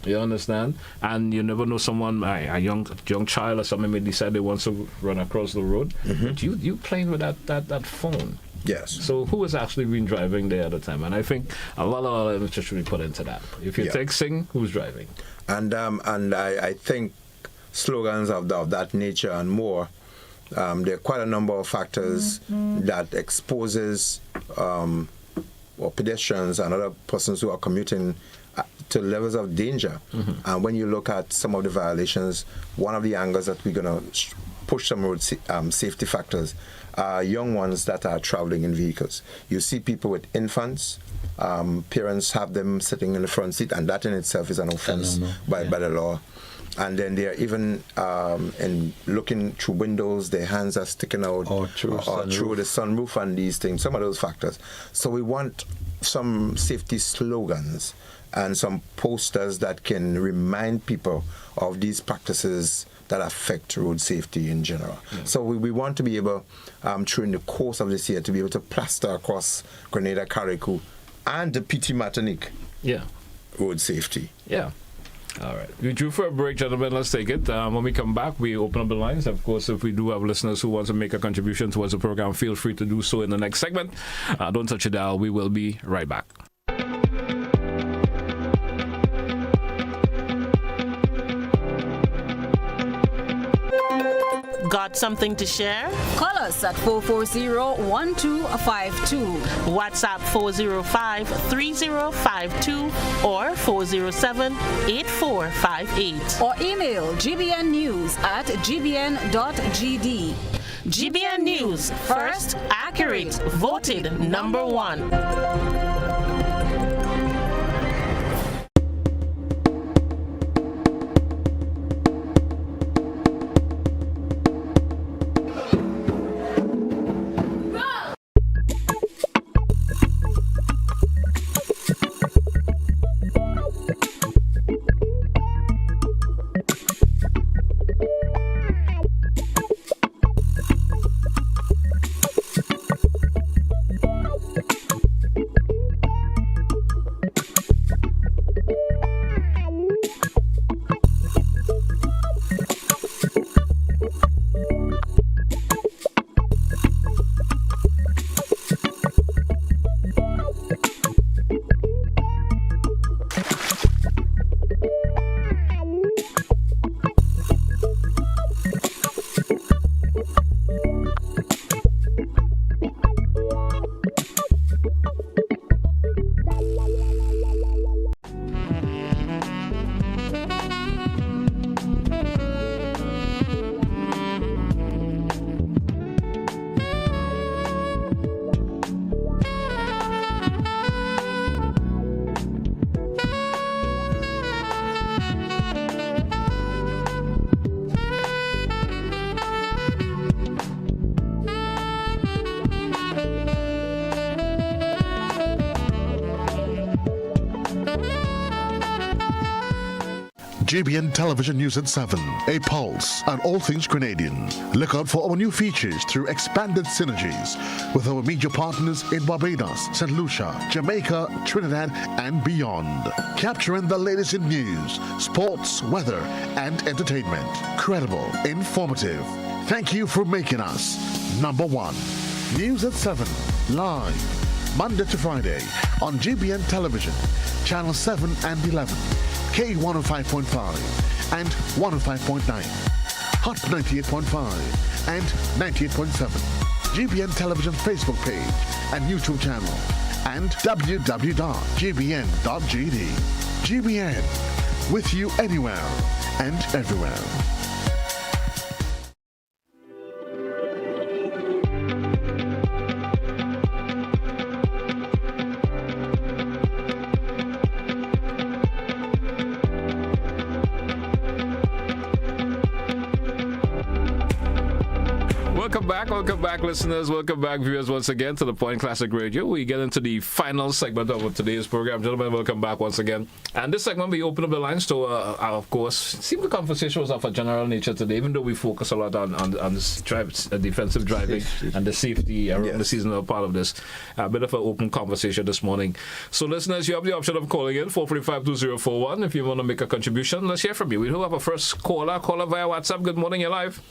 You understand? And you never know someone, a young child or someone may decide they want to run across the road. Mm-hmm. But you playing with that phone. Yes. So who has actually been driving there at the time? And I think a lot of emphasis should be put into that. If you're texting, who's driving? And I think slogans of that nature and more, there are quite a number of factors that exposes or pedestrians and other persons who are commuting to levels of danger. Mm-hmm. And when you look at some of the violations, one of the angles that we're going to push some road safety factors are young ones that are traveling in vehicles. You see people with infants, parents have them sitting in the front seat, and that in itself is an offense by the law. And then they're even in looking through windows, their hands are sticking out or through the sunroof and these things, some of those factors. So we want some safety slogans and some posters that can remind people of these practices that affect road safety in general. Yeah. So we want to be able, during the course of this year, to be able to plaster across Grenada, Carriacou, and the PT Martinique road safety. Yeah. All right. We drew for a break, gentlemen. Let's take it. When we come back, we open up the lines. Of course, if we do have listeners who want to make a contribution towards the program, feel free to do so in the next segment. Don't touch your dial. We will be right back. Got something to share? Call us at 440-1252. WhatsApp 405-3052 or 407-8458. Or email gbnnews@gbn.gd. GBN News, first, accurate, voted #1. GBN Television News at 7, a pulse on all things Grenadian. Look out for our new features through expanded synergies with our media partners in Barbados, St. Lucia, Jamaica, Trinidad, and beyond. Capturing the latest in news, sports, weather, and entertainment. Credible, informative. Thank you for making us number one. News at 7, live, Monday to Friday on GBN Television, Channel 7 and 11, K105.5 and 105.9, Hot 98.5 and 98.7, GBN Television Facebook page and YouTube channel, and www.gbn.gd. GBN, with you anywhere and everywhere. Welcome back, listeners. Welcome back, viewers, once again to the Point Classic Radio. We get into the final segment of today's program. Gentlemen, welcome back once again. And this segment, we open up the lines to, of course, it seems the conversation was of a general nature today, even though we focus a lot on defensive driving and the safety around the seasonal part of this. A bit of an open conversation this morning. So, listeners, you have the option of calling in 435-2041 if you want to make a contribution. Let's hear from you. We do have a first caller via WhatsApp. Good morning, you're live.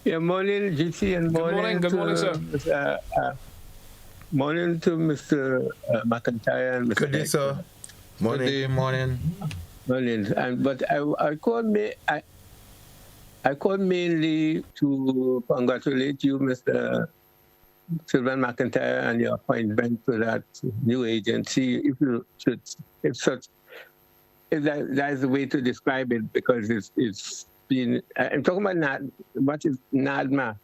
Yeah, morning, GT, and morning. Good morning, sir. Morning to Mr. McIntyre and Mr. Good day, sir. Morning. Good day, morning. Morning. But I called mainly to congratulate you, Mr. Sylvan McIntyre, and your appointment to that new agency. If that is the way to describe it, because it's been, I'm talking about what is NADMA,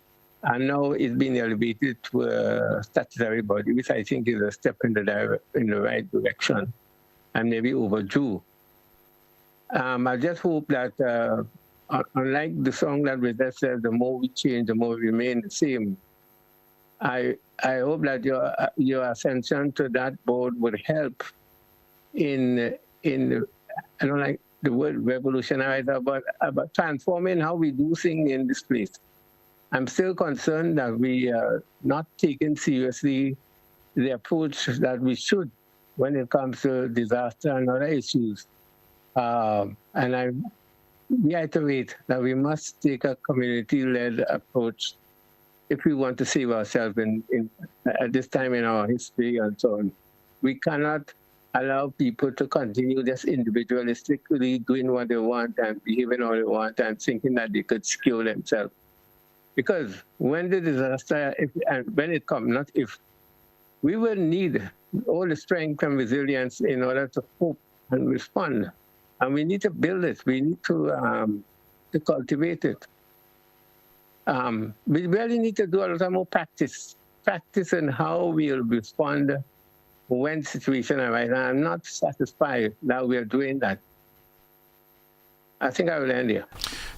and now it's been elevated to a statutory body, which I think is a step in the right direction, and maybe overdue. I just hope that, unlike the song that we just said, the more we change, the more we remain the same. I hope that your ascension to that board would help in I don't like the word revolutionary, but transforming how we do things in this place. I'm still concerned that we are not taking seriously the approach that we should when it comes to disaster and other issues. And I reiterate that we must take a community-led approach if we want to save ourselves at this time in our history and so on. We cannot allow people to continue just individualistically doing what they want and behaving how they want and thinking that they could secure themselves. Because when the disaster, when it comes, not if, we will need all the strength and resilience in order to cope and respond. And we need to build it. We need to cultivate it. We really need to do a lot more practice in how we'll respond when situation arises. I'm not satisfied that we are doing that. I think I will end here.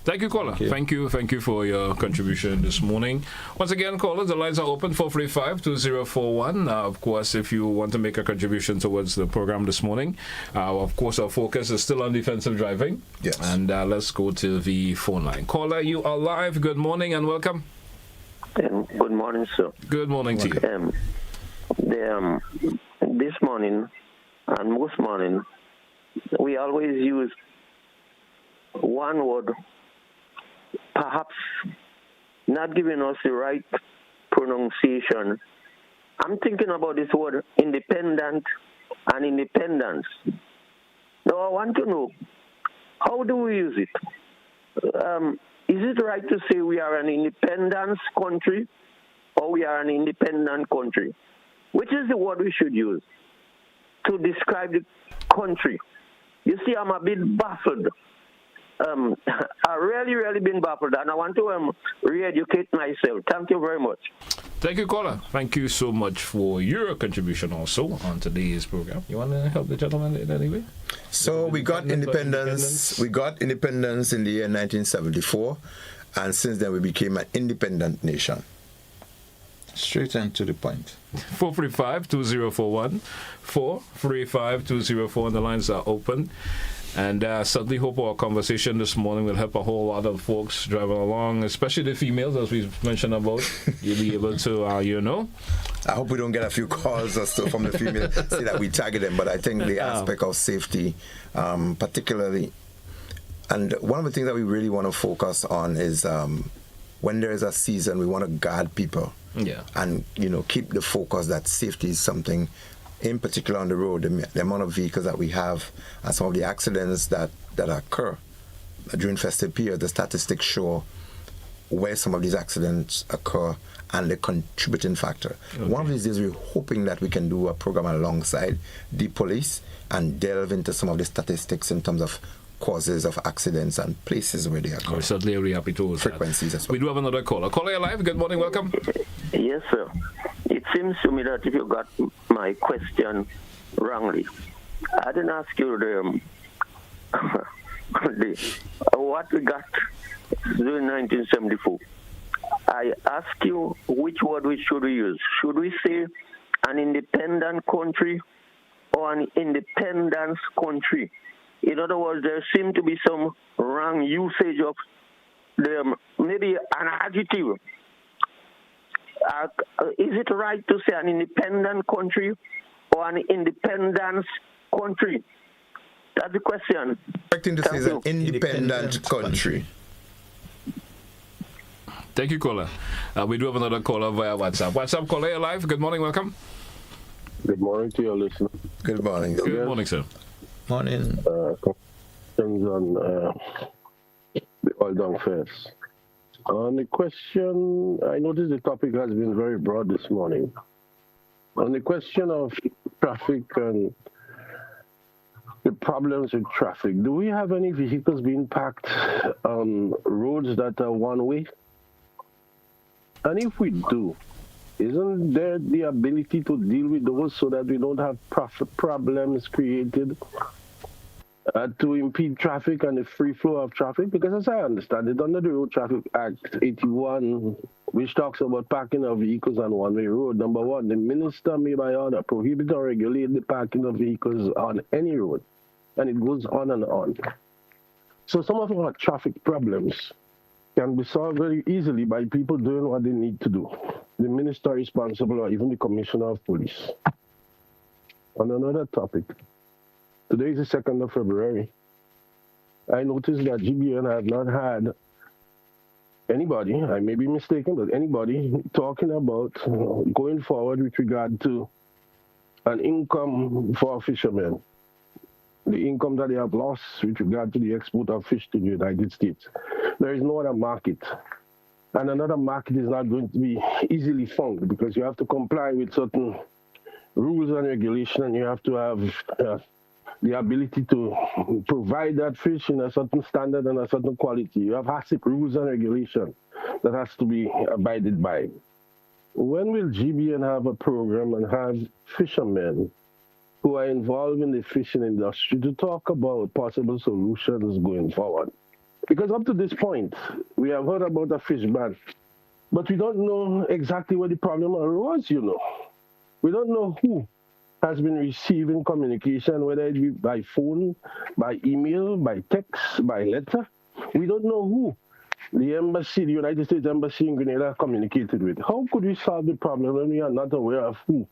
Thank you, caller. Thank you for your contribution this morning. Once again, callers, the lines are open, 435-2041. Of course, if you want to make a contribution towards the program this morning, of course, our focus is still on defensive driving. Yes. And let's go to the phone line. Caller, you are live. Good morning and welcome. Good morning, sir. Good morning to you. This morning and most morning, we always use one word, perhaps not giving us the right pronunciation. I'm thinking about this word independent and independence. Now I want to know, how do we use it? Is it right to say we are an independence country or we are an independent country? Which is the word we should use to describe the country? You see, I'm a bit baffled. I really been baffled, and I want to re-educate myself. Thank you very much. Thank you, caller. Thank you so much for your contribution also on today's program. You want to help the gentleman in any way? So we got independence. We got independence in the year 1974, and since then we became an independent nation. Straight and to the point. 435-2041. 435-2041. The lines are open. And certainly hope our conversation this morning will help a whole lot of folks driving along, especially the females, as we've mentioned about. You'll be able to, I hope we don't get a few calls or stuff from the female say that we target them, but I think the aspect of safety, particularly, and one of the things that we really want to focus on is when there is a season, we want to guard people. Yeah. And, keep the focus that safety is something, in particular on the road, the amount of vehicles that we have and some of the accidents that occur during festive period, the statistics show where some of these accidents occur and the contributing factor. Okay. One of these days, we're hoping that we can do a program alongside the police and delve into some of the statistics in terms of causes of accidents and places where they occur. We're certainly very happy to frequencies as well. We do have another caller. Caller, you're live. Good morning. Welcome. Yes, sir. It seems to me that if you got my question wrongly, I didn't ask you what we got during 1974. I asked you which word should we use. Should we say an independent country or an independence country? In other words, there seemed to be some wrong usage of maybe an adjective. Is it right to say an independent country or an independence country? That's the question. Correct thing to say is an independent country. Thank you, caller. We do have another caller via WhatsApp. WhatsApp caller, you're live. Good morning. Welcome. Good morning to your listener. Good morning. Good morning, sir. Morning. Questions on the oil down first. On the question, I noticed the topic has been very broad this morning. On the question of traffic and the problems with traffic, do we have any vehicles being parked on roads that are one-way? And if we do, isn't there the ability to deal with those so that we don't have problems created to impede traffic and the free flow of traffic? Because as I understand it, under the Road Traffic Act 81, which talks about parking of vehicles on one-way road, number one, the minister may by order prohibit or regulate the parking of vehicles on any road. And it goes on and on. So some of our traffic problems can be solved very easily by people doing what they need to do. The minister responsible or even the commissioner of police. On another topic, today is the 2nd of February. I noticed that GBN have not had anybody, I may be mistaken, but anybody talking about going forward with regard to an income for fishermen. The income that they have lost with regard to the export of fish to the United States. There is no other market. And another market is not going to be easily found because you have to comply with certain rules and regulations, and you have to have the ability to provide that fish in a certain standard and a certain quality. You have HACCP rules and regulations that has to be abided by. When will GBN have a program and have fishermen who are involved in the fishing industry to talk about possible solutions going forward? Because up to this point, we have heard about a fish ban, but we don't know exactly where the problem arose, We don't know who has been receiving communication, whether it be by phone, by email, by text, by letter. We don't know who the embassy, the United States Embassy in Grenada communicated with. How could we solve the problem when we are not aware of who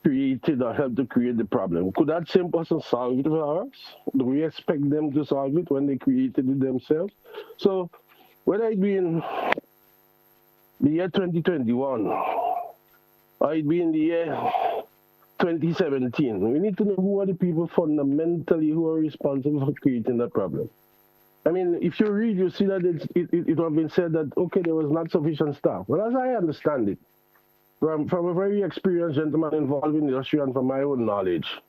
created or helped to create the problem? Could that same person solve it for us? Do we expect them to solve it when they created it themselves? So whether it be in the year 2021 or it be in the year 2017, we need to know who are the people fundamentally who are responsible for creating that problem. I mean, if you read, you see that it has been said that, okay, there was not sufficient staff. Well, as I understand it, from a very experienced gentleman involved in the industry and from my own knowledge,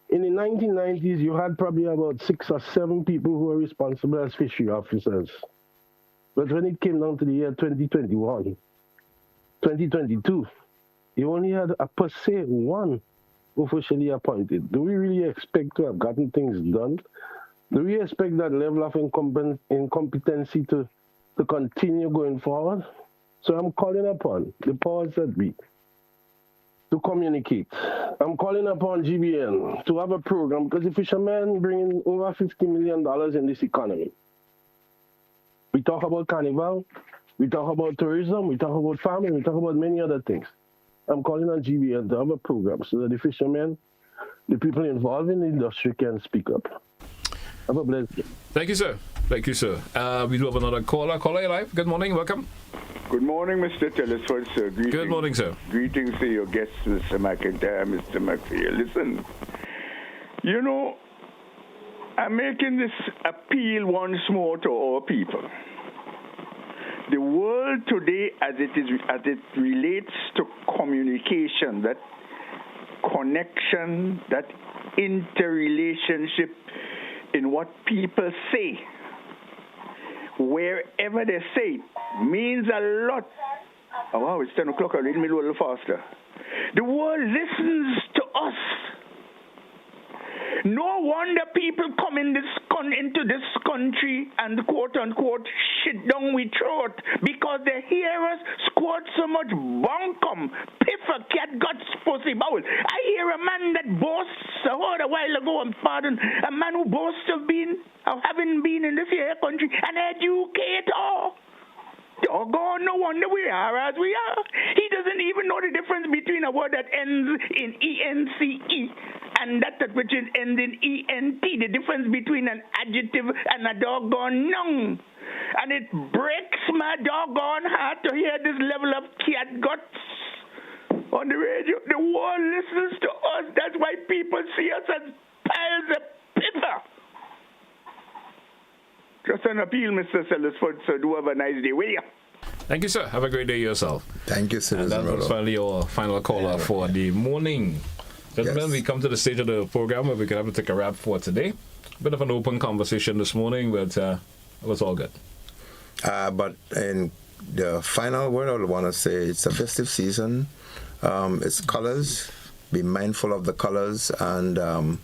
in the 1990s, you had probably about 6 or 7 people who were responsible as fishery officers. But when it came down to the year 2021, 2022, you only had a per se one officially appointed. Do we really expect to have gotten things done? Do we expect that level of incompetency to continue going forward? So I'm calling upon the powers that be to communicate. I'm calling upon GBN to have a program because the fishermen bring in over $50 million in this economy. We talk about carnival, we talk about tourism, we talk about farming, we talk about many other things. I'm calling on GBN to have a program so that the fishermen, the people involved in the industry can speak up. Have a blessed day. Thank you, sir. Thank you, sir. We do have another caller. Caller, you live. Good morning. Welcome. Good morning, Mr. Telesford, sir. Greetings. Good morning, sir. Greetings to your guests, Mr. McIntyre, Mr. McPhail. Listen, you know, I'm making this appeal once more to our people. The world today, as it relates to communication, that connection, that interrelationship in what people say, wherever they say it, means a lot. Oh, wow, it's 10 o'clock. I'll read me a little faster. The world listens to us. No wonder people come into this country and quote-unquote shit down we throat because they hear us squat so much bunkum, piffer, cat guts, pussy bowl. I hear a man that boasts, I heard a while ago, a man who boasts of having been in this here country and educate all. Doggone, no wonder we are as we are. He doesn't even know the difference between a word that ends in E-N-C-E and that which ends in E-N-T, the difference between an adjective and a doggone noun. And it breaks my doggone heart to hear this level of cat guts on the radio. The world listens to us. That's why people see us as piles of pepper. Just an appeal, Mr. Telesford, so do have a nice day, will you? Thank you, sir. Have a great day yourself. Thank you, sir. And that was finally our final caller for the morning. Gentlemen, we come to the stage of the program where we can have to take a wrap for today. Bit of an open conversation this morning, but it was all good. But in the final word, I want to say it's a festive season. It's colors. Be mindful of the colors and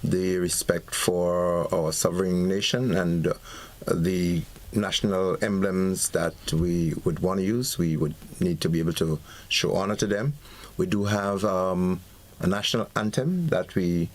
the respect for our sovereign nation and the national emblems that we would want to use. We would need to be able to show honor to them. We do have a national anthem that we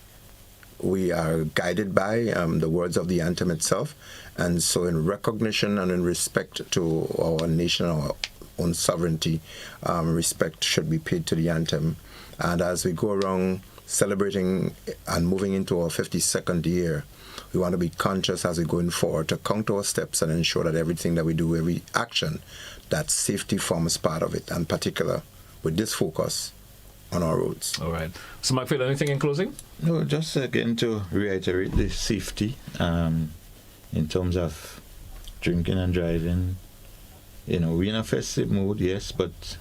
are guided by, the words of the anthem itself. And so in recognition and in respect to our nation, our own sovereignty, respect should be paid to the anthem. And as we go around celebrating and moving into our 52nd year, we want to be conscious as we're going forward to count our steps and ensure that everything that we do, every action, that safety forms part of it, and particular with this focus on our roads. All right. So, McPhail, anything in closing? No, just again to reiterate the safety in terms of drinking and driving. You know, we're in a festive mood, yes, but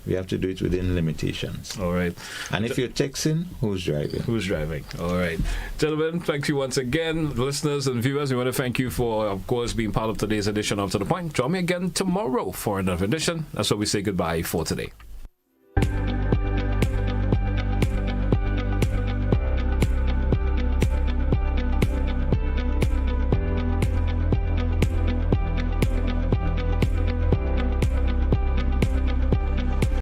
we have to do it within limitations. All right. And if you're texting, who's driving? Who's driving? All right. Gentlemen, thank you once again. Listeners and viewers, we want to thank you for, of course, being part of today's edition of To The Point. Join me again tomorrow for another edition. That's why we say goodbye for today.